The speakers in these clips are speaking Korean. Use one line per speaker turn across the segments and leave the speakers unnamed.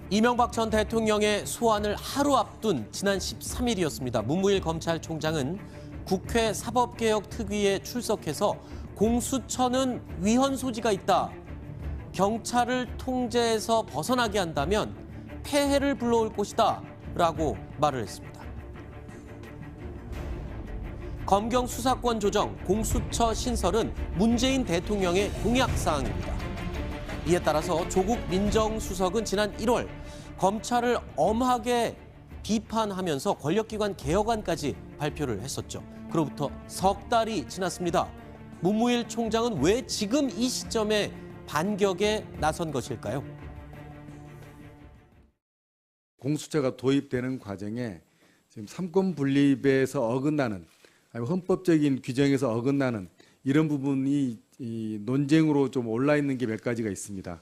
이명박 전 대통령의 소환을 하루 앞둔 지난 13일이었습니다. 문무일 검찰총장은 국회 사법개혁특위에 출석해서 공수처는 위헌 소지가 있다. 경찰을 통제에서 벗어나게 한다면 폐해를 불러올 것이다. 라고 말을 했습니다. 검경 수사권 조정, 공수처 신설은 문재인 대통령의 공약사항입니다. 이에 따라서 조국 민정수석은 지난 1월 검찰을 엄하게 비판하면서 권력기관 개혁안까지 발표를 했었죠. 그로부터 석 달이 지났습니다. 문무일 총장은 왜 지금 이 시점에 반격에 나선 것일까요?
공수처가 도입되는 과정에 지금 삼권 분립에서 어긋나는, 아니면 헌법적인 규정에서 어긋나는 이런 부분이 이 논쟁으로 좀 올라 있는 게 몇 가지가 있습니다.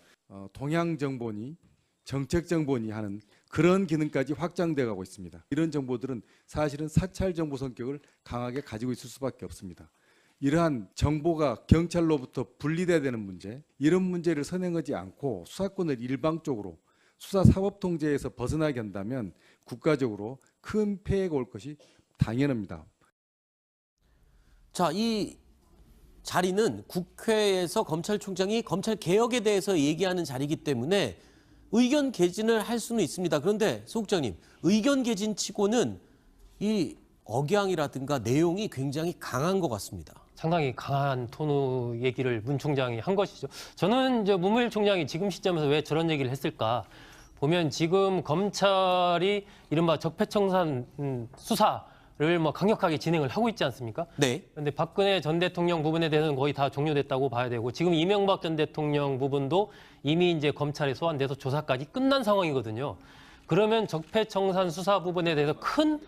동향 정보니 정책 정보니 하는 그런 기능까지 확장돼 가고 있습니다. 이런 정보들은 사실은 사찰 정보 성격을 강하게 가지고 있을 수밖에 없습니다. 이러한 정보가 경찰로부터 분리돼야 되는 문제, 이런 문제를 선행하지 않고 수사권을 일방적으로 수사 사법 통제에서 벗어나게 한다면 국가적으로 큰 폐해가 올 것이 당연합니다.
자, 이 자리는 국회에서 검찰총장이 검찰 개혁에 대해서 얘기하는 자리이기 때문에 의견 개진을 할 수는 있습니다. 그런데 소국장님, 의견 개진 치고는 이 억양이라든가 내용이 굉장히 강한 것 같습니다.
상당히 강한 톤의 얘기를 문 총장이 한 것이죠. 저는 이제 문무일 총장이 지금 시점에서 왜 저런 얘기를 했을까 보면 지금 검찰이 이른바 적폐청산 수사를 강력하게 진행을 하고 있지 않습니까?
네.
그런데 박근혜 전 대통령 부분에 대해서는 거의 다 종료됐다고 봐야 되고 지금 이명박 전 대통령 부분도 이미 이제 검찰에 소환돼서 조사까지 끝난 상황이거든요. 그러면 적폐청산 수사 부분에 대해서 큰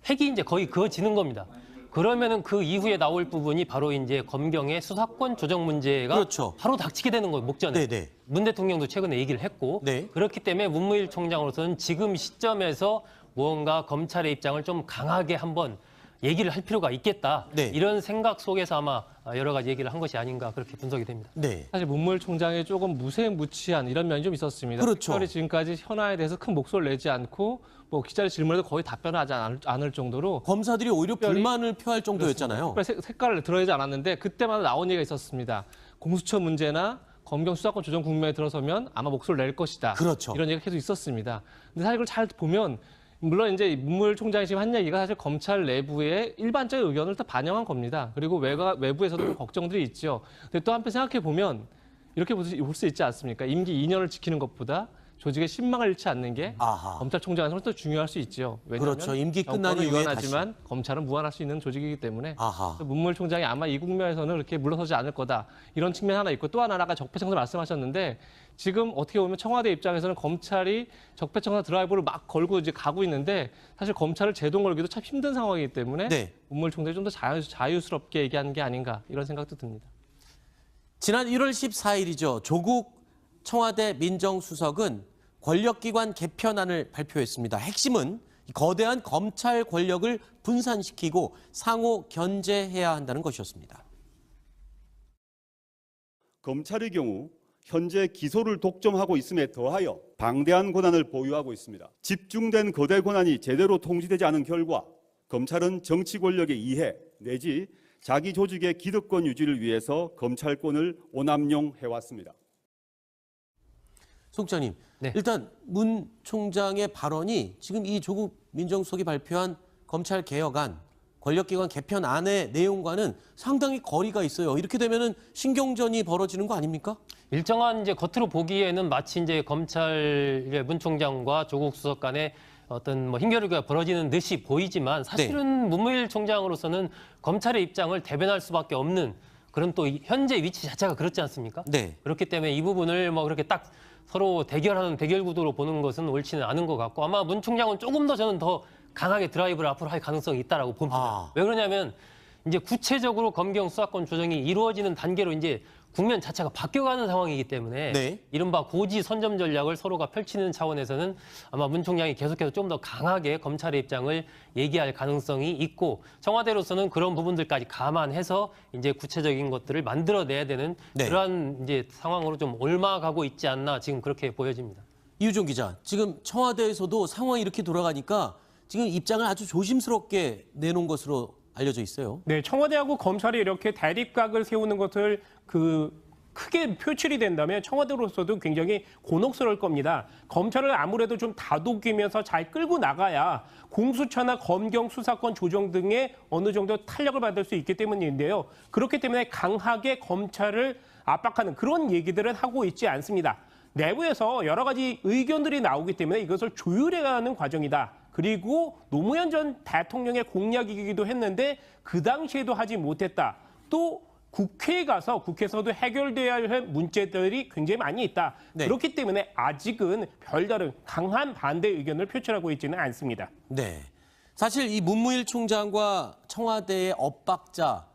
핵이 이제 거의 그어지는 겁니다. 그러면은 그 이후에 나올 부분이 바로 이제 검경의 수사권 조정 문제가
그렇죠.
바로 닥치게 되는 거예요, 목전에.
네네.
문 대통령도 최근에 얘기를 했고
네.
그렇기 때문에 문무일 총장으로서는 지금 시점에서 무언가 검찰의 입장을 좀 강하게 한번 얘기를 할 필요가 있겠다.
네.
이런 생각 속에서 아마 여러 가지 얘기를 한 것이 아닌가 그렇게 분석이 됩니다.
네.
사실 문무일 총장이 조금 무색무취한 이런 면이 좀 있었습니다.
그렇죠.
특별히 지금까지 현안에 대해서 큰 목소리를 내지 않고 뭐 기자의 질문에도 거의 답변하지 않을 정도로
검사들이 오히려 불만을 표할 정도였잖아요.
특별히 색깔을 드러내지 않았는데 그때마다 나온 얘기가 있었습니다. 공수처 문제나 검경 수사권 조정 국면에 들어서면 아마 목소리를 낼 것이다.
그렇죠.
이런 얘기가 계속 있었습니다. 근데 사실 이걸 잘 보면 물론 이제 문무일 총장이 지금 한 얘기가 사실 검찰 내부의 일반적인 의견을 다 반영한 겁니다. 그리고 외부에서도 좀 걱정들이 있죠. 근데 또 한편 생각해 보면 이렇게 볼 수 있지 않습니까? 임기 2년을 지키는 것보다 조직의 신망을 잃지 않는 게
아하.
검찰총장에서는 또 중요할 수 있죠. 왜냐하면
그렇죠. 임기 끝난
정권은
이후에
유한하지만 검찰은 무한할 수 있는 조직이기 때문에
아하.
문무일 총장이 아마 이 국면에서는 그렇게 물러서지 않을 거다. 이런 측면 하나 있고 또 하나가 아까 적폐청산 말씀하셨는데 지금 어떻게 보면 청와대 입장에서는 검찰이 적폐청산 드라이브를 막 걸고 이제 가고 있는데 사실 검찰을 제동 걸기도 참 힘든 상황이기 때문에
네.
문무일 총장이 좀 더 자유스럽게 얘기하는 게 아닌가 이런 생각도 듭니다.
지난 1월 14일이죠. 조국 청와대 민정수석은 권력기관 개편안을 발표했습니다. 핵심은 거대한 검찰 권력을 분산시키고 상호 견제해야 한다는 것이었습니다.
검찰의 경우 현재 기소를 독점하고 있음에 더하여 방대한 권한을 보유하고 있습니다. 집중된 거대 권한이 제대로 통지되지 않은 결과 검찰은 정치 권력의 이해 내지 자기 조직의 기득권 유지를 위해서 검찰권을 오남용해왔습니다.
소국장님,
네.
일단 문 총장의 발언이 지금 이 조국 민정수석이 발표한 검찰 개혁안, 권력기관 개편안의 내용과는 상당히 거리가 있어요. 이렇게 되면은 신경전이 벌어지는 거 아닙니까?
일정한 이제 겉으로 보기에는 마치 이제 검찰 문 총장과 조국 수석 간의 어떤 힘겨루기가 벌어지는 듯이 보이지만 사실은 문무일 총장으로서는 검찰의 입장을 대변할 수밖에 없는 그런 또 현재 위치 자체가 그렇지 않습니까?
네.
그렇기 때문에 이 부분을 그렇게 딱 서로 대결하는 대결 구도로 보는 것은 옳지는 않은 것 같고 아마 문 총장은 조금 더 저는 더 강하게 드라이브를 앞으로 할 가능성이 있다라고 봅니다. 왜 그러냐면 이제 구체적으로 검경 수사권 조정이 이루어지는 단계로 이제 국면 자체가 바뀌어가는 상황이기 때문에
네.
이른바 고지 선점 전략을 서로가 펼치는 차원에서는 아마 문 총장이 계속해서 좀 더 강하게 검찰의 입장을 얘기할 가능성이 있고 청와대로서는 그런 부분들까지 감안해서 이제 구체적인 것들을 만들어내야 되는
네.
그러한 이제 상황으로 좀 옮아가고 있지 않나 지금 그렇게 보여집니다.
이유종 기자, 지금 청와대에서도 상황이 이렇게 돌아가니까 지금 입장을 아주 조심스럽게 내놓은 것으로 알려져 있어요.
네, 청와대하고 검찰이 이렇게 대립각을 세우는 것을 크게 표출이 된다면 청와대로서도 굉장히 곤혹스러울 겁니다. 검찰을 아무래도 좀 다독이면서 잘 끌고 나가야 공수처나 검경 수사권 조정 등에 어느 정도 탄력을 받을 수 있기 때문인데요. 그렇기 때문에 강하게 검찰을 압박하는 그런 얘기들은 하고 있지 않습니다. 내부에서 여러 가지 의견들이 나오기 때문에 이것을 조율해야 하는 과정이다. 그리고 노무현 전 대통령의 공약이기도 했는데 그 당시에도 하지 못했다. 또 국회에 가서 국회에서도 해결돼야 할 문제들이 굉장히 많이 있다.
네.
그렇기 때문에 아직은 별다른 강한 반대 의견을 표출하고 있지는 않습니다.
네. 사실 이 문무일 총장과 청와대의 엇박자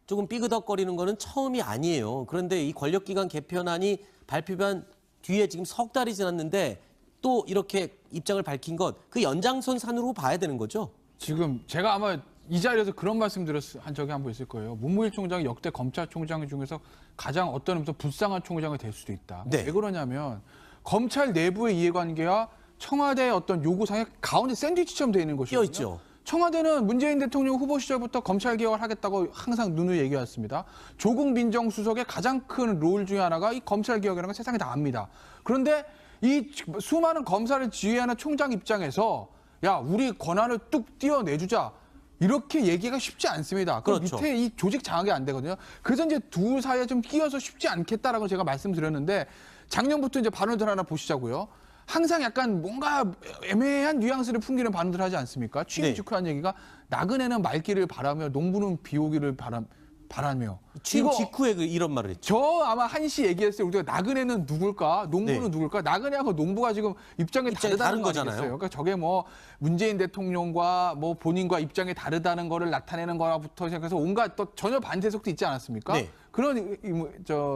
조금 삐그덕거리는 거는 처음이 아니에요. 그런데 이 권력기관 개편안이 발표한 뒤에 지금 석 달이 지났는데 또 이렇게 입장을 밝힌 것, 그 연장선상으로 봐야 되는 거죠?
지금 제가 아마 이 자리에서 그런 말씀 한 적이 한 번 있을 거예요. 문무일 총장이 역대 검찰총장 중에서 가장 어떤 의미에서 불쌍한 총장이 될 수도 있다.
네.
왜 그러냐면 검찰 내부의 이해관계와 청와대의 어떤 요구사항이 가운데 샌드위치처럼 되어 있는 것이거든요.
끼어있죠.
청와대는 문재인 대통령 후보 시절부터 검찰 개혁을 하겠다고 항상 누누이 얘기했습니다. 조국 민정수석의 가장 큰 롤 중에 하나가 이 검찰 개혁이라는 걸 세상이 다 압니다. 그런데 이 수많은 검사를 지휘하는 총장 입장에서 야, 우리 권한을 뚝 띄어내주자. 이렇게 얘기가 쉽지 않습니다. 그
그렇죠.
밑에 이 조직 장악이 안 되거든요. 그래서 이제 둘 사이에 좀 끼어서 쉽지 않겠다라고 제가 말씀드렸는데 작년부터 이제 발언들 하나 보시자고요. 항상 약간 뭔가 애매한 뉘앙스를 풍기는 발언들 하지 않습니까? 취임
네.
직후한 얘기가 나그네는 맑기를 바라며 농부는 비 오기를 바라며.
취임
이거
직후에 이런 말을 했죠.
저 아마 한시 얘기했어요. 우리가 나그네는 누굴까? 농부는
네.
누굴까? 나그네하고 농부가 지금 입장이
다른
다르다는 거
거잖아요.
아니겠어요? 그러니까 저게 뭐 문재인 대통령과 뭐 본인과 입장이 다르다는 거를 나타내는 거라부터 시작해서 온갖 또 전혀 반대 해석도 있지 않았습니까?
네.
그런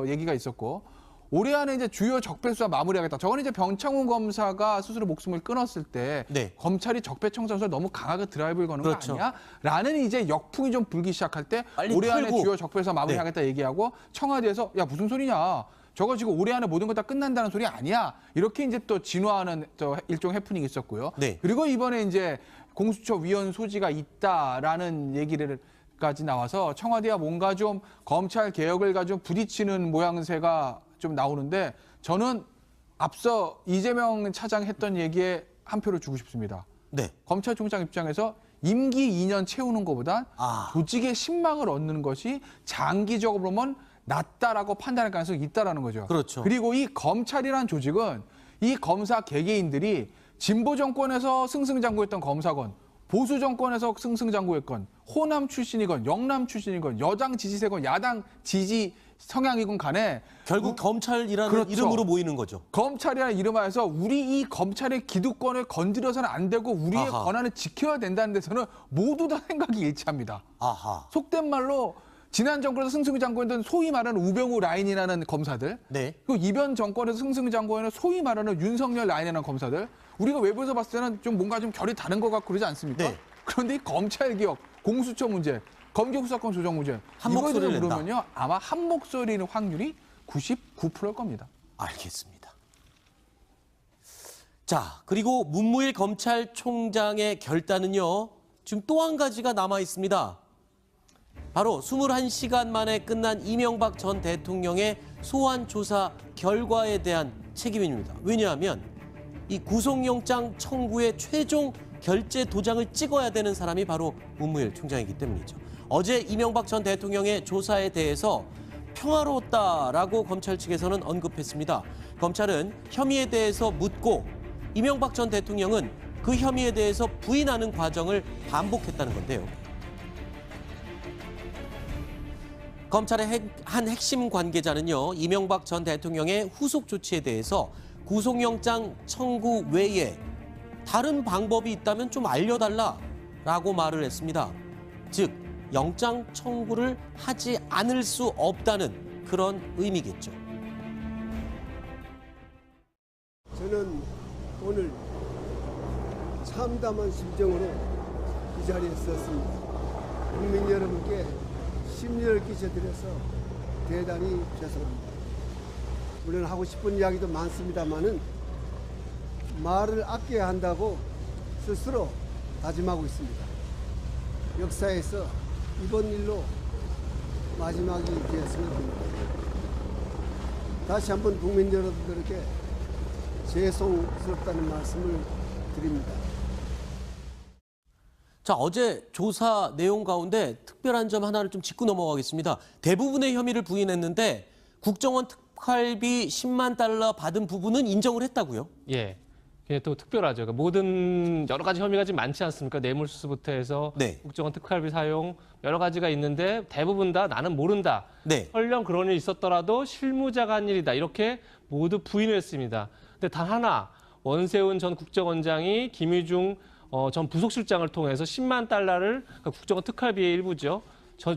얘기가 있었고 올해 안에 이제 주요 적폐 수사 마무리하겠다. 저건 이제 병창훈 검사가 스스로 목숨을 끊었을 때
네.
검찰이 적폐 청산수사를 너무 강하게 드라이브를 거는
그렇죠.
거 아니야? 라는 이제 역풍이 좀 불기 시작할 때
빨리
올해 안에
털고.
주요 적폐 수사 마무리하겠다 얘기하고 청와대에서 야 무슨 소리냐? 저거 지금 올해 안에 모든 거 다 끝난다는 소리 아니야? 이렇게 이제 또 진화하는 일종 해프닝이 있었고요.
네.
그리고 이번에 이제 공수처 위원 소지가 있다라는 얘기를까지 나와서 청와대와 뭔가 좀 검찰 개혁을 가지고 부딪히는 모양새가 좀 나오는데 저는 앞서 이재명 차장 했던 얘기에 한 표를 주고 싶습니다.
네.
검찰총장 입장에서 임기 2년 채우는 것보다 조직의 신망을 얻는 것이 장기적으로 보면 낫다라고 판단할 가능성이 있다라는 거죠.
그렇죠.
그리고 이 검찰이라는 조직은 이 검사 개개인들이 진보 정권에서 승승장구했던 검사건, 보수 정권에서 승승장구했건, 호남 출신이건, 영남 출신이건, 여당 지지세건, 야당 지지 성향이건 간에
결국 검찰이라는
그렇죠.
이름으로 모이는 거죠.
검찰이라는 이름하에서 우리 이 검찰의 기득권을 건드려서는 안 되고 우리의
아하.
권한을 지켜야 된다는 데서는 모두 다 생각이 일치합니다.
아하.
속된 말로 지난 정권에서 승승장구했던 소위 말하는 우병우 라인이라는 검사들,
네.
그리고 이번 정권에서 승승장구하는 소위 말하는 윤석열 라인이라는 검사들, 우리가 외부에서 봤을 때는 좀 뭔가 좀 결이 다른 것 같고 그러지 않습니까?
네.
그런데 이 검찰 개혁, 공수처 문제, 검경 수사권 조정 문제
한
이거에
목소리를
대해서
낸다.
물으면요 아마 한 목소리는 확률이 99%일 겁니다.
알겠습니다. 자, 그리고 문무일 검찰총장의 결단은요. 지금 또 한 가지가 남아 있습니다. 바로 21시간 만에 끝난 이명박 전 대통령의 소환 조사 결과에 대한 책임입니다. 왜냐하면 이 구속영장 청구의 최종 결재 도장을 찍어야 되는 사람이 바로 문무일 총장이기 때문이죠. 어제 이명박 전 대통령의 조사에 대해서 평화로웠다라고 검찰 측에서는 언급했습니다. 검찰은 혐의에 대해서 묻고 이명박 전 대통령은 그 혐의에 대해서 부인하는 과정을 반복했다는 건데요. 검찰의 한 핵심 관계자는요, 이명박 전 대통령의 후속 조치에 대해서 구속영장 청구 외에 다른 방법이 있다면 좀 알려달라라고 말을 했습니다. 즉, 영장 청구를 하지 않을 수 없다는 그런 의미겠죠.
저는 오늘 참담한 심정으로 이 자리에 섰습니다. 국민 여러분께 심려를 끼쳐드려서 대단히 죄송합니다. 물론 하고 싶은 이야기도 많습니다만은 말을 아껴야 한다고 스스로 다짐하고 있습니다. 역사에서 이번 일로 마지막이 되었으면 합니다. 다시 한번 국민 여러분들에게 죄송스럽다는 말씀을 드립니다.
자, 어제 조사 내용 가운데 특별한 점 하나를 좀 짚고 넘어가겠습니다. 대부분의 혐의를 부인했는데 국정원 특활비 10만 달러 받은 부분은 인정을 했다고요?
예. 그게 또 특별하죠. 그러니까 모든 여러 가지 혐의가 지금 많지 않습니까? 뇌물수수부터 해서
네.
국정원 특활비 사용 여러 가지가 있는데 대부분 다 나는 모른다.
네.
설령 그런 일이 있었더라도 실무자가 한 일이다. 이렇게 모두 부인을 했습니다. 근데 단 하나 원세훈 전 국정원장이 김의중 전 부속실장을 통해서 10만 달러를 그러니까 국정원 특활비의 일부죠.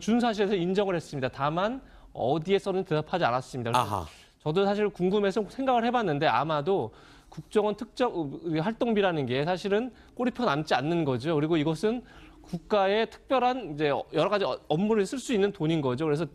준 사실에서 인정을 했습니다. 다만 어디에 썼는지 대답하지 않았습니다. 그래서
아하.
저도 사실 궁금해서 생각을 해봤는데 아마도 국정원 특정 활동비라는 게 사실은 꼬리표 남지 않는 거죠. 그리고 이것은 국가의 특별한 이제 여러 가지 업무를 쓸 수 있는 돈인 거죠. 그래서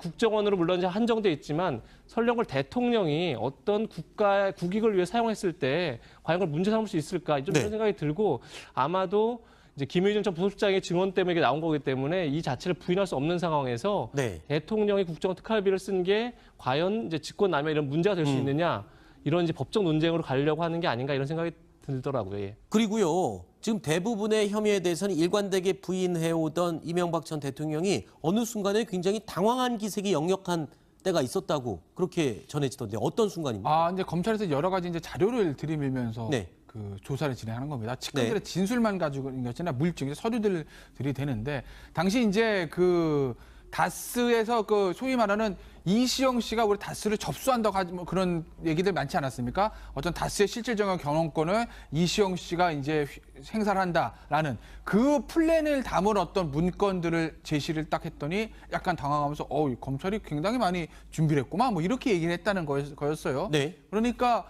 국정원으로 물론 이제 한정돼 있지만 설령 그걸 대통령이 어떤 국가의 국익을 위해 사용했을 때 과연 그걸 문제 삼을 수 있을까 좀 이런 생각이 들고 아마도 이제 김의중 전 부속실장의 증언 때문에 이게 나온 거기 때문에 이 자체를 부인할 수 없는 상황에서 대통령이 국정원 특활비를 쓴 게 과연 이제 직권남용 이런 문제가 될 수 있느냐 이런 이제 법적 논쟁으로 가려고 하는 게 아닌가 이런 생각이 들더라고요. 예.
그리고요, 지금 대부분의 혐의에 대해서는 일관되게 부인해오던 이명박 전 대통령이 어느 순간에 굉장히 당황한 기색이 역력한 때가 있었다고 그렇게 전해지던데 어떤 순간입니까?
이제 검찰에서 여러 가지 이제 자료를 들이밀면서
네.
그 조사를 진행하는 겁니다. 측근들의 진술만 가지고 있는 것이 아니라 물증, 서류들이 되는데 당시 이제 그 다스에서 그 소위 말하는 이시영 씨가 우리 다스를 접수한다고 하지 뭐 그런 얘기들 많지 않았습니까? 어떤 다스의 실질적인 경영권을 이시영 씨가 이제 행사를 한다라는 그 플랜을 담은 어떤 문건들을 제시를 딱 했더니 약간 당황하면서 검찰이 굉장히 많이 준비를 했구만 뭐 이렇게 얘기를 했다는 거였어요.
네.
그러니까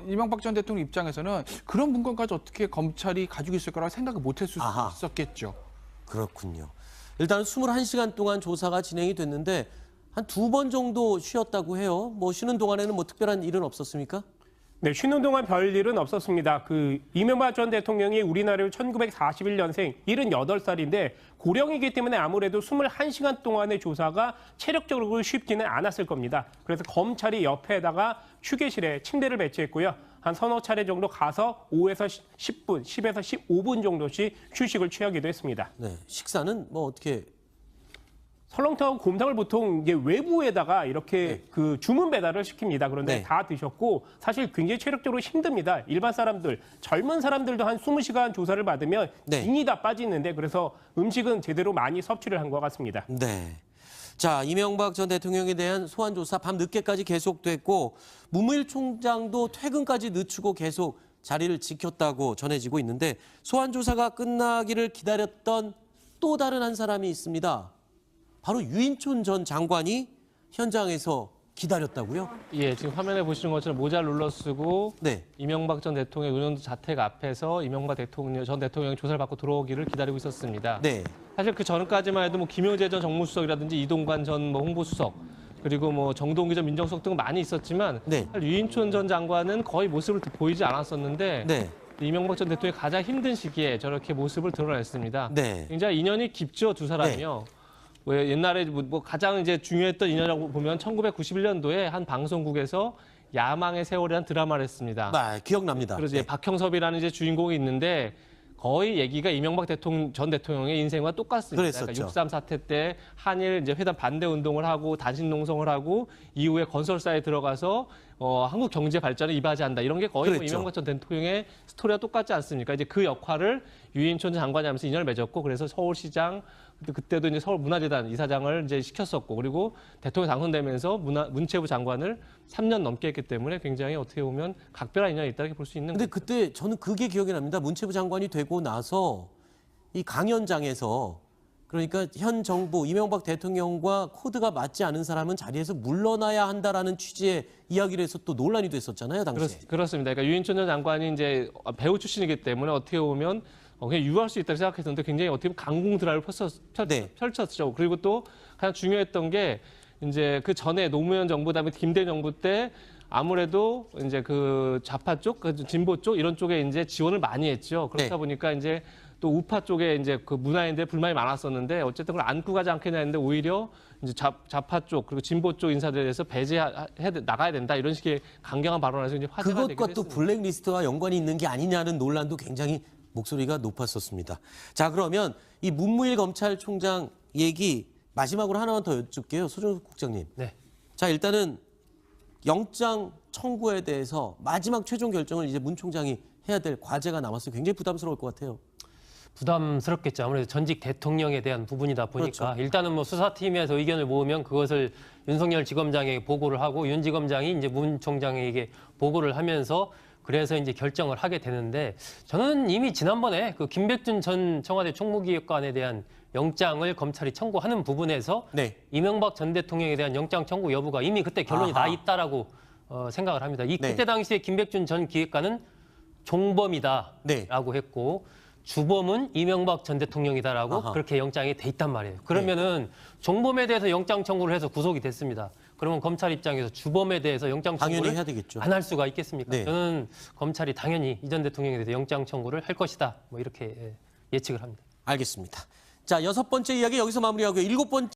이명박 전 대통령 입장에서는 그런 문건까지 어떻게 검찰이 가지고 있을 거라고 생각을 못할 수 있었겠죠.
그렇군요. 일단 21시간 동안 조사가 진행이 됐는데 한 2번 정도 쉬었다고 해요. 뭐 쉬는 동안에는 뭐 특별한 일은 없었습니까?
네, 쉬는 동안 별일은 없었습니다. 그 이명박 전 대통령이 우리나라를 1941년생 78살인데 고령이기 때문에 아무래도 21시간 동안의 조사가 체력적으로 쉽지는 않았을 겁니다. 그래서 검찰이 옆에다가 휴게실에 침대를 배치했고요. 한 서너 차례 정도 가서 5에서 10분, 10에서 15분 정도씩 휴식을 취하기도 했습니다.
네, 식사는 뭐 어떻게?
설렁탕하고 곰탕을 보통 이제 외부에다가 이렇게 그 주문 배달을 시킵니다. 그런데 다 드셨고 사실 굉장히 체력적으로 힘듭니다. 일반 사람들, 젊은 사람들도 한 20시간 조사를 받으면 진이 다 빠지는데 그래서 음식은 제대로 많이 섭취를 한 것 같습니다.
네. 자, 이명박 전 대통령에 대한 소환 조사 밤 늦게까지 계속됐고 문무일 총장도 퇴근까지 늦추고 계속 자리를 지켰다고 전해지고 있는데 소환 조사가 끝나기를 기다렸던 또 다른 한 사람이 있습니다. 바로 유인촌 전 장관이 현장에서 기다렸다고요?
예, 지금 화면에 보시는 것처럼 모자를 눌러 쓰고 이명박 전 대통령 의원도 자택 앞에서 이명박 전 대통령이 조사를 받고 들어오기를 기다리고 있었습니다.
네.
사실 그 전까지만 해도 뭐 김용재 전 정무수석이라든지 이동관 전 뭐 홍보수석 그리고 뭐 정동기 전 민정수석 등 많이 있었지만 유인촌 전 장관은 거의 모습을 보이지 않았었는데 이명박 전 대통령이 가장 힘든 시기에 저렇게 모습을 드러냈습니다. 굉장히 인연이 깊죠, 두 사람이요. 왜 옛날에 뭐 가장 이제 중요했던 인연이라고 보면 1991년도에 한 방송국에서 야망의 세월이라는 드라마를 했습니다.
기억납니다.
그래서 박형섭이라는 이제 주인공이 있는데 거의 얘기가 이명박 전 대통령의 인생과 똑같습니다. 그러니까 6.3 사태 때 한일 이제 회담 반대 운동을 하고 단식 농성을 하고 이후에 건설사에 들어가서 한국 경제 발전에 이바지한다. 이런 게 거의 뭐 이명박 전 대통령의 스토리와 똑같지 않습니까? 이제 그 역할을 유인촌 장관이 하면서 인연을 맺었고 그래서 서울시장 그때도 이제 서울문화재단 이사장을 이제 시켰었고 그리고 대통령 당선되면서 문체부 장관을 3년 넘게 했기 때문에 굉장히 어떻게 보면 각별한 인연이 있다고 볼 수 있는
근데 그때 저는 그게 기억이 납니다. 문체부 장관이 되고 나서 이 강연장에서 그러니까 현 정부 이명박 대통령과 코드가 맞지 않은 사람은 자리에서 물러나야 한다라는 취지의 이야기를 해서 또 논란이 됐었잖아요, 당시에.
그렇습니다. 그러니까 유인촌 전 장관이 이제 배우 출신이기 때문에 어떻게 보면 그냥 유효할 수 있다고 생각했었는데 굉장히 어떻게 보면 강공 드라이브를 펼쳤죠. 그리고 또 가장 중요했던 게 이제 그 전에 노무현 정부 다음에 김대중 정부 때
아무래도 이제 그 좌파 쪽, 그 진보 쪽 이런 쪽에 이제 지원을 많이 했죠. 그렇다
네.
보니까 이제 또 우파 쪽에 이제 그 문화인들 불만이 많았었는데 어쨌든 그걸 안고 가지 않겠냐 했는데 오히려 이제 좌파 쪽 그리고 진보 쪽 인사들에 대해서 배제해 나가야 된다 이런 식의 강경한 발언에서 이제 화제가 되기도
그것과 또
했습니다.
블랙리스트와 연관이 있는 게 아니냐는 논란도 굉장히 목소리가 높았었습니다. 자, 그러면 이 문무일 검찰총장 얘기 마지막으로 하나만 더 여쭙게요. 소정숙 국장님.
네.
자, 일단은 영장 청구에 대해서 마지막 최종 결정을 이제 문 총장이 해야 될 과제가 남았어요. 굉장히 부담스러울 것 같아요.
부담스럽겠죠. 아무래도 전직 대통령에 대한 부분이다 보니까
그렇죠.
일단은 뭐 수사팀에서 의견을 모으면 그것을 윤석열 지검장에게 보고를 하고 윤 지검장이 이제 문 총장에게 보고를 하면서 그래서 이제 결정을 하게 되는데 저는 이미 지난번에 그 김백준 전 청와대 총무기획관에 대한 영장을 검찰이 청구하는 부분에서
네.
이명박 전 대통령에 대한 영장 청구 여부가 이미 그때 결론이
아하.
나 있다라고 생각을 합니다.
네.
그때 당시에 김백준 전 기획관은 종범이다라고
네.
했고 주범은 이명박 전 대통령이다라고
아하.
그렇게 영장이 돼 있단 말이에요. 그러면은 종범에 대해서 영장 청구를 해서 구속이 됐습니다. 그러면 검찰 입장에서 주범에 대해서 영장
당연히
청구를
해야 되겠죠.
안 할 수가 있겠습니까?
네.
저는 검찰이 당연히 이 전 대통령에 대해서 영장 청구를 할 것이다. 뭐 이렇게 예측을 합니다.
알겠습니다. 자, 6번째 이야기 여기서 마무리하고요. 7번째